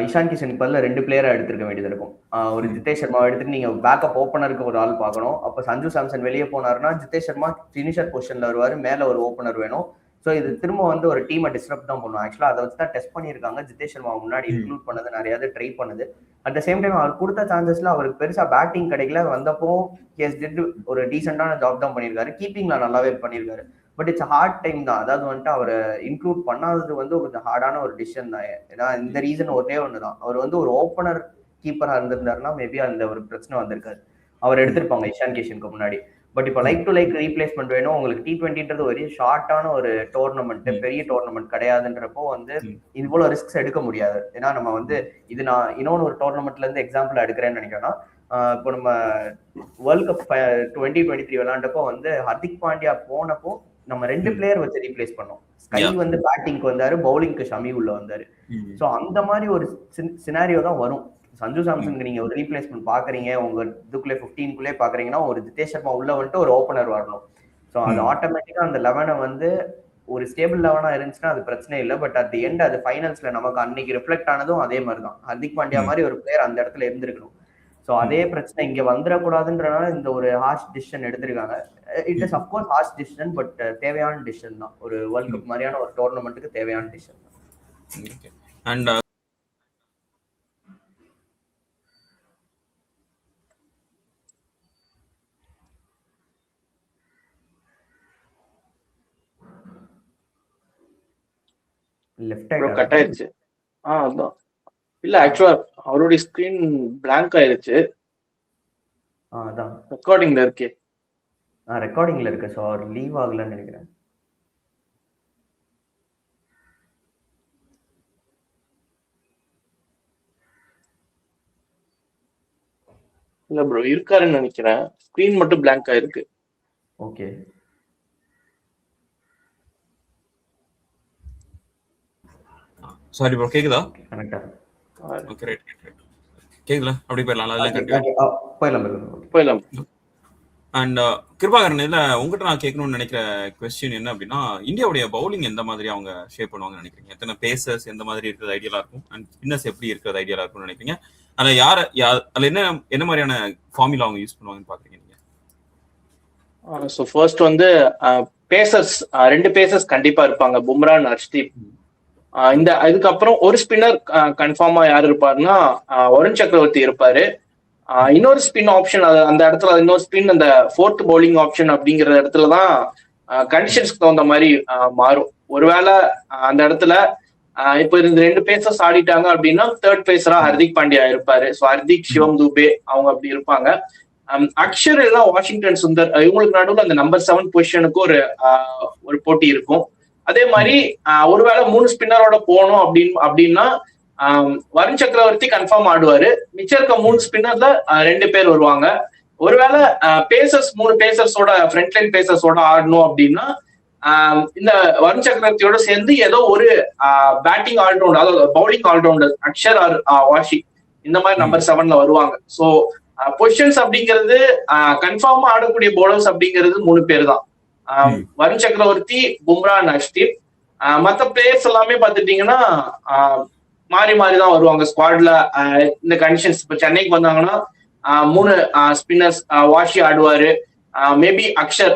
இஷான் கிஷனுக்கு பதில் 2 பிளேயரா எடுத்திருக்க வேண்டியது இருக்கும். ஒரு ஜிதேஷ் சர்மாவை எடுத்துட்டு நீங்க பேக்கப் ஓப்பனருக்கு ஒரு ஆள் பார்க்கணும். அப்போ சஞ்சு சாம்சன் வெளியே போனாருன்னா ஜிதேஷ் சர்மா ஃபினிஷர் பொசிஷன்ல வருவாரு, மேல ஒரு ஓப்பனர் வேணும். ஸோ இது திரும்ப வந்து ஒரு டீமை டிஸ்டர்ப் தான் பண்ணும். ஆக்சுவலாக அதை வச்சு தான் டெஸ்ட் பண்ணியிருக்காங்க. ஜிதேஷ் சர்மா முன்னாடி இன்க்ளூட் பண்ணது நிறையாவது ட்ரை பண்ணுது. அட் த சேம் டைம் அவர் கொடுத்த சான்சஸ்ல அவருக்கு பெருசா பேட்டிங் கிடைக்கல. வந்தப்போ ஒரு டீசென்டான ஜாப் தான் பண்ணியிருக்காரு, கீப்பிங்ல நல்லாவே பண்ணியிருக்காரு. பட் இட்ஸ் ஹார்ட் டைம் தான். அதாவது வந்துட்டு அவரை இன்க்ளூட் பண்ணாதது வந்து கொஞ்சம் ஹார்டான ஒரு டிசிஷன் தான். ஏன்னா இந்த ரீசன் ஒரே ஒன்று தான். அவர் வந்து ஒரு ஓப்பனர் கீப்பரா இருந்திருந்தாருன்னா மேபி அந்த ஒரு பிரச்சனை வந்திருக்காரு, அவர் எடுத்திருப்பாங்க இஷான் கிஷனுக்கு முன்னாடி. பட் இப்போ லைக் டு லைக் ரீப்ளேஸ்மெண்ட் வேணும் உங்களுக்கு. T20ன்றது ஒரு ஷார்ட்டான ஒரு டோர்னமெண்ட், பெரிய டோர்னமெண்ட் கிடையாதுன்றப்போ வந்து இவ்வளவு ரிஸ்க்ஸ் எடுக்க முடியாது. ஏன்னா நம்ம வந்து இது நான் இன்னொன்று ஒரு டோர்னமெண்ட்ல இருந்து எக்ஸாம்பிள் எடுக்கிறேன்னு நினைக்கிறேன்னா, இப்போ நம்ம வேர்ல்ட் கப் 2023 விளையாண்டப்போ வந்து ஹர்திக் பாண்டியா போனப்போ நம்ம 2 பிளேயர் வச்சு ரீப்ளேஸ் பண்ணோம். ஸ்கை வந்து பேட்டிங்க்கு வந்தாரு, பவுலிங்க்கு ஷமி உள்ள வந்தாரு. ஸோ அந்த மாதிரி ஒரு சினாரியோ தான் வரும். சஞ்சு சாம்சனுக்கு நீங்க ஒரு ரீப்ளேஸ்மெண்ட் பாக்குறீங்க, உங்க இதுக்குள்ளே 15க்குள்ளே பாக்குறீங்கன்னா ஒரு ஜிதேஷ் சர்மா உள்ள வந்துட்டு ஒரு ஓப்பனர் வரணும். ஸோ அது ஆட்டோமேட்டிக்கா அந்த 11 வந்து ஒரு ஸ்டேபிள் 11 இருந்துச்சுன்னா அது பிரச்சனை இல்லை. பட் அட் தி எண்ட் அது ஃபைனல்ஸ்ல நமக்கு அன்னைக்கு ரிஃப்ளெக்ட் ஆனதும் அதே மாதிரி தான். ஹர்திக் பாண்டியா மாதிரி ஒரு பிளேயர் அந்த இடத்துல இருந்திருக்கணும். ஸோ அதே பிரச்சனை இங்க வந்துடக்கூடாதுன்றனால இந்த ஒரு ஹார்ஷ் டிசிஷன் எடுத்திருக்காங்க. It is of course harsh decision, but தேவையான டிசிஷன் தான். ஒரு வேர்ல்ட் கப் மாதிரியான ஒரு டோர்னமெண்ட்டுக்கு தேவையான டிசிஷன் தான். அண்ட் கட் ஆயிடுச்சு. அதான் இல்ல, ஆக்சுவலா அவருடைய ஸ்கிரீன் பிளாங்க் ஆயிருச்சு. அதான் ரெக்கார்டிங்ல இருக்கே. ரெக்கார்டிங்ல இருக்கு. ஸோ அவர் லீவ் ஆகலன்னு நினைக்கிறேன். இல்ல ப்ரோ, இருக்காருன்னு நினைக்கிறேன். ஸ்கிரீன் மட்டும் பிளாங்க் ஆயிருக்கு. ஓகே. சாரி ப்ரோ, கேக்குதா? கரெக்ட்டா. Okay, right. கேக்குதா? அப்படி போயிடலாம். போயிடலாம். அண்ட் கிருபாகரன், இல்ல உங்ககிட்ட நான் கேட்கணும்னு நினைக்கிற கொஸ்டின் என்ன அப்படின்னா, இந்தியாவுடைய பவுலிங் எந்த மாதிரி அவங்க ஷேப் பண்ணுவாங்கன்னு நினைக்கிறீங்க? எத்தனை பேசர்ஸ் எந்த மாதிரி இருக்கிறது ஐடியலா இருக்கும், அண்ட் ஸ்பின்னர்ஸ் எப்படி இருக்கிறது ஐடியலா இருக்கும்னு நினைக்கிறீங்க? அதுல அதுல என்ன மாதிரியான ஃபார்முலா அவங்க யூஸ் பண்ணுவாங்கன்னு பாக்குறீங்க நீங்க? ஸோ ஃபர்ஸ்ட் வந்து பேசர்ஸ் 2 பேசர்ஸ் கண்டிப்பா இருப்பாங்க, பும்ரா அண்ட் ஹர்ஷ்தீப். இதுக்கப்புறம் ஒரு ஸ்பின்னர் கன்ஃபார்மா யார் இருப்பாருன்னா வருண் சக்கரவர்த்தி இருப்பாரு. இன்னொரு ஸ்பின் ஆப்ஷன் அந்த இடத்துல, இன்னொரு ஸ்பின் அந்த 4th பவுலிங் ஆப்ஷன் அப்படிங்கிற இடத்துலதான் கண்டிஷன்ஸ்க்கு தகுந்த மாதிரி மாறும். ஒருவேளை அந்த இடத்துல இப்போ இந்த 2 பேசர்ஸ் ஆடிட்டாங்க அப்படின்னா 3rd பேசரா ஹர்திக் பாண்டியா இருப்பாரு. ஸோ ஹர்திக், சிவம் துபே அவங்க அப்படி இருப்பாங்க. அக்ஷர் இல்லைன்னா வாஷிங்டன் சுந்தர், இவங்களுக்கு நடுவில் அந்த நம்பர் 7 பொசிஷனுக்கு ஒரு போட்டி இருக்கும். அதே மாதிரி ஒருவேளை 3 ஸ்பின்னரோட போகணும் அப்படின்னா வருண் சக்கரவர்த்தி கன்ஃபார்ம் ஆடுவாரு. மிச்சம் இருக்க 3 ஸ்பின்னர்ல 2 பேர் வருவாங்க. ஒருவேளை பேசர்ஸ் 3 பேசர்ஸோட ஃப்ரண்ட்லைன் பேசர்ஸோட ஆடணும் அப்படின்னா இந்த வருண் சக்கரவர்த்தியோட சேர்ந்து ஏதோ ஒரு பேட்டிங் ஆல்ரவுண்டர், அதாவது bowling allrounder Akshar or Washi இந்த மாதிரி நம்பர் 7ல வருவாங்க. ஸோ பொசிஷன்ஸ் அப்படிங்கிறது கன்ஃபார்மா ஆடக்கூடிய பவுலர்ஸ் அப்படிங்கிறது 3 பேர் தான். வருண் சக்கரவர்த்தி, பும்ரா அண்ட் ஹர்ஷ்தீப். மற்ற பிளேயர்ஸ் எல்லாமே பார்த்துட்டீங்கன்னா மாறி மாறி தான் வருவாங்க ஸ்குவாட்ல. இந்த கண்டிஷன்ஸ் இப்போ சென்னைக்கு வந்தாங்கன்னா 3 ஸ்பின்னர்ஸ், வாஷி ஆடுவாரு, மேபி அக்ஷர்,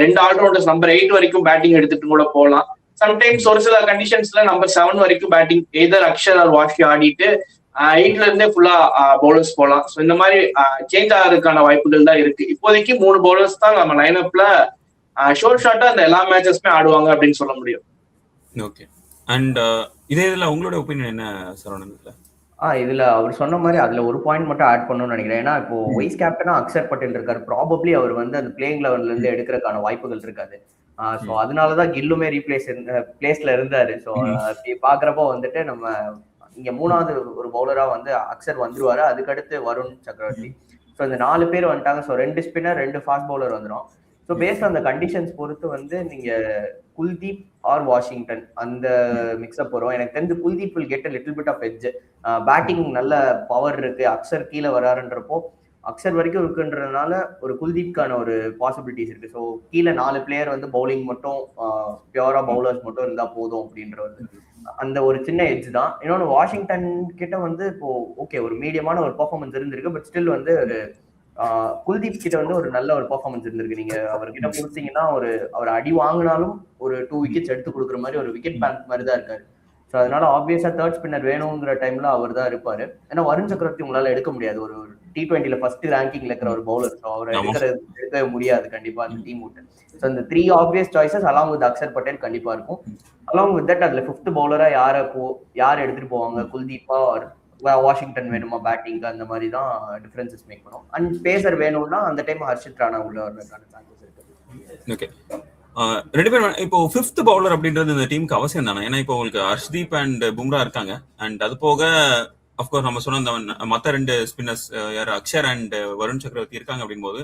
2 ஆல்ரவுண்டர்ஸ் நம்பர் 8 வரைக்கும் பேட்டிங் எடுத்துட்டு கூட போகலாம். சம்டைம்ஸ் ஒரு சில கண்டிஷன்ஸ்ல நம்பர் 7 வரைக்கும் batting either Axar or washi ஆடிட்டு 8ல இருந்தே ஃபுல்லா பவுலர்ஸ் போகலாம். ஸோ இந்த மாதிரி சேஞ்ச் ஆகிறதுக்கான வாய்ப்புகள் தான் இருக்கு. இப்போதைக்கு 3 பவுலர்ஸ் தான் நம்ம லைனப்ல ஷோர்ட் ஷார்ட்டா அந்த எல்லா மேட்சஸ்மே ஆடுவாங்க அப்படின்னு சொல்ல முடியும். ஓகே. அண்ட் இதே இதுல உங்களோட ஒப்பீனியன் என்ன சரவணன்? இதுல அவர் சொன்ன மாதிரி அதுல ஒரு பாயிண்ட் மட்டும் ஆட் பண்ணணும்னு நினைக்கிறேன். ஏன்னா இப்போ வைஸ் கேப்டனா அக்ஷர் பட்டேல் இருக்காரு. ப்ராபப்ளி அவர் வந்து அந்த பிளேயிங் லெவல்ல இருந்து எடுக்கிறதுக்கான வாய்ப்புகள் இருக்காது. ஸோ அதனாலதான் கில்லுமே பிளேஸ்ல இருந்தாரு. ஸோ அப்படி பாக்குறப்போ வந்துட்டு நம்ம இங்க 3வது ஒரு பவுலரா வந்து அக்ஷர் வந்துருவாரு. அதுக்கடுத்து வருண் சக்கரவர்த்தி. ஸோ இந்த 4 பேர் வந்துட்டாங்க. ஸோ 2 ஸ்பின்னர் 2 ஃபாஸ்ட் பவுலர் வந்துடும். ஸோ பேஸ்ட் அந்த கண்டிஷன்ஸ் பொறுத்து வந்து நீங்க குல்தீப் ஆர் வாஷிங்டன் அந்த மிக்ஸ்அப் வரும். எனக்கு தெரிஞ்சு Kuldeep will get a little bit of edge. Batting நல்ல பவர் இருக்கு. அக்ஷர் கீழே வராருன்றப்போ அக்ஷர் வரைக்கும் இருக்குன்றதுனால ஒரு குல்தீப்கான ஒரு பாசிபிலிட்டிஸ் இருக்கு. ஸோ கீழே 4 பிளேயர் வந்து பவுலிங் மட்டும் பியூரா பவுலர்ஸ் மட்டும் இருந்தா போதும் அப்படின்றது அந்த ஒரு சின்ன எட்ஜ் தான். இன்னொன்று வாஷிங்டன் கிட்ட வந்து இப்போ ஓகே ஒரு மீடியமான ஒரு பெர்ஃபார்மன்ஸ் இருந்திருக்கு. பட் ஸ்டில் வந்து ஒரு குல்தீப் கிட்ட வந்து ஒரு நல்ல ஒரு பெர்ஃபார்மன்ஸ் இருந்திருக்கு. நீங்க அவர்கிட்ட கொடுத்தீங்கன்னா அவர் அடி வாங்கினாலும் ஒரு 2 விக்கெட்ஸ் எடுத்து கொடுக்குற மாதிரி ஒரு விக்கெட் பேங்க் மாதிரி தான் இருக்காரு. ஸோ அதனால ஆப்வியஸா தேர்ட் ஸ்பின்னர் வேணுங்கிற டைம்ல அவர் தான் இருப்பாரு. ஏன்னா வருண் சக்கரவர்த்தி உங்களால எடுக்க முடியாது. ஒரு T20ல ஃபர்ஸ்ட் ரேங்கிங்ல இருக்கிற ஒரு பவுலர். ஸோ அவரை எடுக்கவே முடியாது கண்டிப்பா அந்த டீம் விட்டு. ஸோ இந்த 3 obvious choices along with Akshar Patel கண்டிப்பா இருக்கும். அலாங் வித் தட் அதுல 5th பவுலரா யார் எடுத்துட்டு போவாங்க, குல்தீப்பா வாஷிங்டன் வேணுமா பேட்டிங்க்கு, அந்த மாதிரி தான் டிஃபரன்சஸ் மேக் பண்ணும். அண்ட் பேசர் வேணும்னா அந்த டைம் ஹர்ஷித் ராணா உள்ள வரதுக்கான சான்சஸ் இருக்கு. ஓகே. 2 பேர் இப்போ 5th பவுலர் அப்படின்றது இந்த டீமுக்கு அவசியம் தானே? ஏன்னா இப்போ உங்களுக்கு ஹர்ஷ்தீப் அண்ட் பும்ரா இருக்காங்க. அண்ட் அது போக அஃப்கோர்ஸ் நம்ம சொன்ன மற்ற 2 ஸ்பின்னர்ஸ் யார் அக்ஷர் அண்ட் வருண் சக்கரவர்த்தி இருக்காங்க அப்படின் போது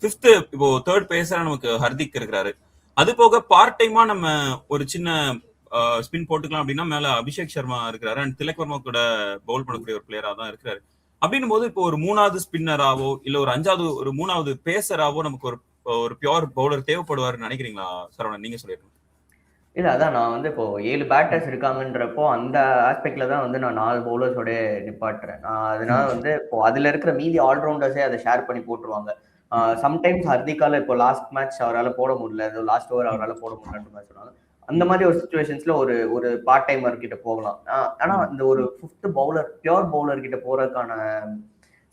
5th இப்போ 3rd பேசரா நமக்கு ஹர்திக் இருக்கிறாரு. அது போக பார்ட் டைமா நம்ம ஒரு சின்ன ஸ்பின் போட்டுக்கலாம் அப்படின்னா மேல அபிஷேக் சர்மா இருக்கிறாரு. அண்ட் திலக் வர்மா கூட பவுல் பண்ணக்கூடிய ஒரு பிளேயரா தான் இருக்கிறாரு. அப்படின்னும் போது இப்போ ஒரு 3வது ஸ்பின்னராவோ இல்ல ஒரு 5வது ஒரு 3வது பேசராவோ நமக்கு ஒரு பியூர் பவுலர் தேவைப்படுவாருன்னு நினைக்கிறீங்களா சரவணன்? நீங்க சொல்லிருக்கீங்க. இல்ல அதான் நான் வந்து இப்போ 7 பேட்டர்ஸ் இருக்காங்கன்றப்போ அந்த ஆஸ்பெக்ட்ல தான் வந்து நான் 4 பவுலர்ஸோட நிப்பாட்டுறேன். அதனால வந்து இப்போ அதுல இருக்கிற மீதி ஆல்ரவுண்டர்ஸே அதை ஷேர் பண்ணி போட்டுருவாங்க. சம்டைம்ஸ் ஹர்திகால இப்போ லாஸ்ட் மேட்ச் அவரால் போட முடியல, லாஸ்ட் ஓவர் அவரால் போட முடியலன்ற மாதிரி சொன்னாங்க. அந்த மாதிரி ஒரு சுச்சுவேஷன்ஸ்ல ஒரு பார்ட் டைமர் கிட்ட போகலாம். ஆனா இந்த ஒரு 5th பவுலர் பியூர் பவுலர் கிட்ட போறதுக்கான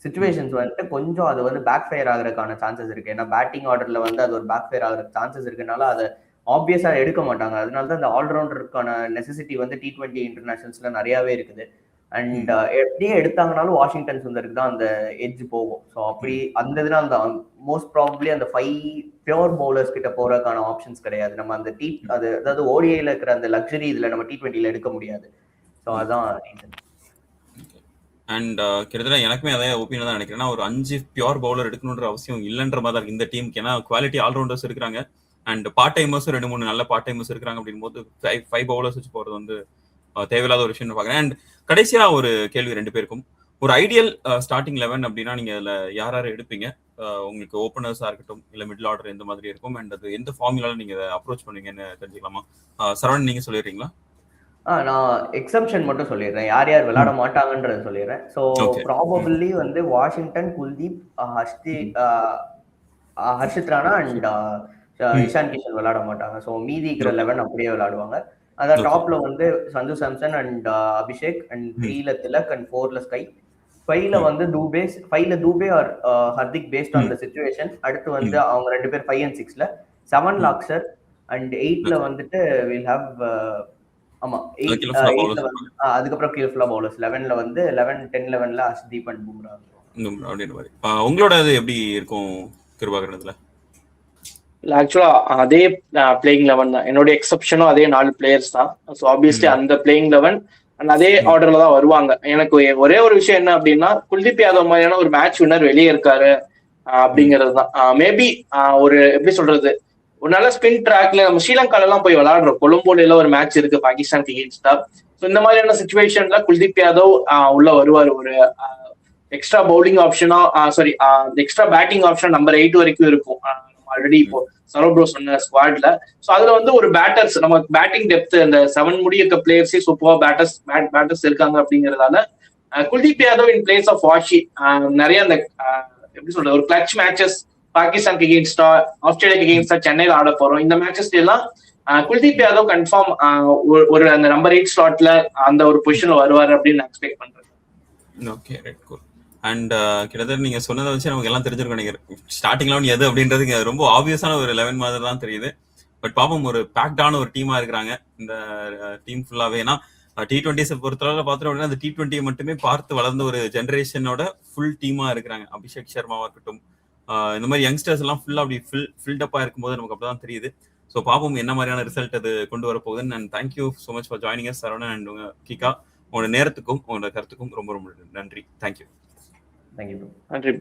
சிச்சுவேஷன்ஸ் வந்துட்டு கொஞ்சம் அது வந்து பேக் ஃபயர் ஆகிறதுக்கான சான்சஸ் இருக்கு. ஏன்னா பேட்டிங் ஆர்டர்ல வந்து அது ஒரு பேக் ஃபயர் ஆகிற சான்சஸ் இருக்குனால அதை ஆப்வியஸா எடுக்க மாட்டாங்க. அதனால தான் இந்த ஆல்ரவுண்டருக்கான நெசசிட்டி வந்து T20 இன்டர்நேஷனல்ஸ்ல நிறையவே இருக்குது. அண்ட் எப்படியே எடுத்தாங்கனாலும் வாஷிங்டன் சுந்தருக்கு தான் அந்த எட்ஜ் போகும். ஸோ அப்படி அந்த இதனால தான் மோஸ்ட் ப்ராபப்ளி அந்த 5 பியூர் பவுலர்ஸ் கிட்ட போறதுக்கான ஆப்ஷன்ஸ் கிடையாது. நம்ம அந்த அதாவது ஓடிஐல இருக்கிற அந்த லக்ஸரி இதுல நம்ம T20ல எடுக்க முடியாது. ஸோ அதான் ரீசன். அண்ட் கிட்டத்தட்ட எனக்குமே அதே ஒப்பீனியன் தான் நினைக்கிறேன். ஒரு 5 பியூர் பவுலர் எடுக்கணுன்ற அவசியம் இல்லைன்ற மாதிரி இருக்கு இந்த டீமுக்கு. ஏன்னா குவாலிட்டி ஆல்ரவுண்டர்ஸ் இருக்கிறாங்க அண்ட் பார்ட் டைமர்ஸும் 2-3 நல்ல பார்ட் டைமர்ஸ் இருக்கிறாங்க. அப்படின் போது 5 பவுலர்ஸ் வச்சு போறது வந்து தேவையில்லாத ஒரு விஷயம் பாக்குறேன். அண்ட் கடைசியா ஒரு கேள்வி 2 பேருக்கும். ஒரு ஐடியல் ஸ்டார்டிங் 11 அப்படின்னா நீங்க அதுல யார் எடுப்பீங்க? உங்களுக்கு ஓப்பனர்ஸா இருக்கட்டும் இல்ல மிடில் ஆர்டர் எந்த மாதிரி இருக்கும்? அண்ட் அது எந்த ஃபார்முலால நீங்க அப்ரோச் பண்ணுவீங்கன்னு தெரிஞ்சுக்கலாமா? சரவணன் நீங்க சொல்லிடுறீங்களா? நான் எக்ஸம்ஷன் மட்டும் சொல்லிடுறேன். யார் விளையாட மாட்டாங்கன்றத சொல்லிடுறேன். ஸோ ப்ராபபிளி வந்து வாஷிங்டன், குல்தீப், ஹர்ஷித் ராணா அண்ட் இஷான் கிஷன் விளையாட மாட்டாங்க. ஸோ மீதி இருக்கிற 11 அப்படியே விளையாடுவாங்க. அதான் டாப்ல வந்து சஞ்சு சாம்சன் அண்ட் அபிஷேக் அண்ட் 3ல திலக் அண்ட் 4ல ஸ்கை, 5ல வந்து Dube or Hardik based on the situation. அடுத்து வந்து அவங்க 2 பேர் 5 and 6ல, 7ல அக்ஷர் அண்ட் 8ல வந்துட்டு வில் ஹேவ் ஆமா 8ல அதுக்கப்புறம் கீழே பவுலர்ஸ் 11ல வந்து 11, 10, 11ல ஹர்ஷ்தீப் அண்ட் பும்ரா. உங்களோட அது எப்படி இருக்கும் கிருபாகரன்ல? இல்ல ஆக்சுவலா அதே பிளேயிங் 11 தான். என்னோட எக்ஸப்ஷனும் அதே 4 பிளேயர்ஸ் தான். ஸோ ஆப்வியஸ்லி அந்த பிளேயிங் 11 அண்ட் அதே ஆர்டர்ல தான் வருவாங்க. எனக்கு ஒரே ஒரு விஷயம் என்ன அப்படின்னா குல்தீப் யாதவ் மாதிரியான ஒரு மேட்ச் வின்னர் வெளியே இருக்காரு அப்படிங்கிறது தான். மேபி ஒரு எப்படி சொல்றது, ஒரு நல்ல ஸ்பின் ட்ராக்ல நம்ம ஸ்ரீலங்கால எல்லாம் போய் விளையாடுறோம். கொலம்போல ஒரு மேட்ச் இருக்கு பாகிஸ்தானுக்கு எகென்ஸ்டா. ஸோ இந்த மாதிரியான சிச்சுவேஷன்ல குல்தீப் யாதவ் உள்ள வருவார். ஒரு எக்ஸ்ட்ரா பவுலிங் ஆப்ஷனா எக்ஸ்ட்ரா பேட்டிங் ஆப்ஷன் நம்பர் 8 வரைக்கும் இருக்கும் நம்ம ஆல்ரெடி இப்போ சரோப்ரோ சொன்ன ஸ்குவாட்ல. ஸோ அதுல வந்து ஒரு பேட்டர்ஸ் நம்ம பேட்டிங் டெப்த் அந்த 7 முடியிருக்க பிளேயர்ஸே சூப்பரா பேட்டர்ஸ் இருக்காங்க அப்படிங்கறதால Kuldeep Yadav in place of Washi நிறைய அந்த எப்படி சொல்றது ஒரு கிளட்ச் மேட்சஸ் பாகிஸ்தானுக்கு எகெயின்ஸ்டா ஆஸ்திரேலியாக்கு எகெயின்ஸ்டா சென்னையில ஆட போறோம். இந்த மேட்சஸ்ல எல்லாம் குல்தீப் யாதவ் கன்ஃபார்ம் ஒரு அந்த நம்பர் 8 ஸ்லாட்ல அந்த ஒரு பொசிஷன்ல வருவாரு அப்படின்னு நான் எக்ஸ்பெக்ட் பண்றேன். Okay right cool. அண்ட் கிட்டத்தட்ட நீங்க சொன்னதை வச்சு நமக்கு எல்லாம் தெரிஞ்சிருக்கும் நினைக்கிறேன். ஸ்டார்டிங் லெவன் எது அப்படின்றதுக்கு ரொம்ப ஆப்வியஸான ஒரு 11 மாதிரி தான் தெரியுது. பட் பாப்போம், ஒரு பேக்டான ஒரு டீமா இருக்கிறாங்க இந்த டீம் ஃபுல்லாவே. ஏன்னா T20s பொறுத்தளவுல பார்த்தோம் அப்படின்னா அந்த T20 மட்டுமே பார்த்து வளர்ந்த ஒரு ஜென்ரேஷனோட ஃபுல் டீமா இருக்கிறாங்க. அபிஷேக் சர்மாவா இருக்கட்டும், இந்த மாதிரி யங்ஸ்டர்ஸ் எல்லாம் ஃபுல்லா அப்படி ஃபில்டப்பா இருக்கும்போது நமக்கு அப்பதான் தெரியுது. ஸோ பாப்போம் என்ன மாதிரியான ரிசல்ட் அது கொண்டு வர போகுதுன்னு. And thank you so much for joining us Saravanan and giga. உங்களோட நேரத்துக்கும் உங்களோட கருத்துக்கும் ரொம்ப ரொம்ப நன்றி. தேங்க்யூ. தேங்க்யூ. நன்றி.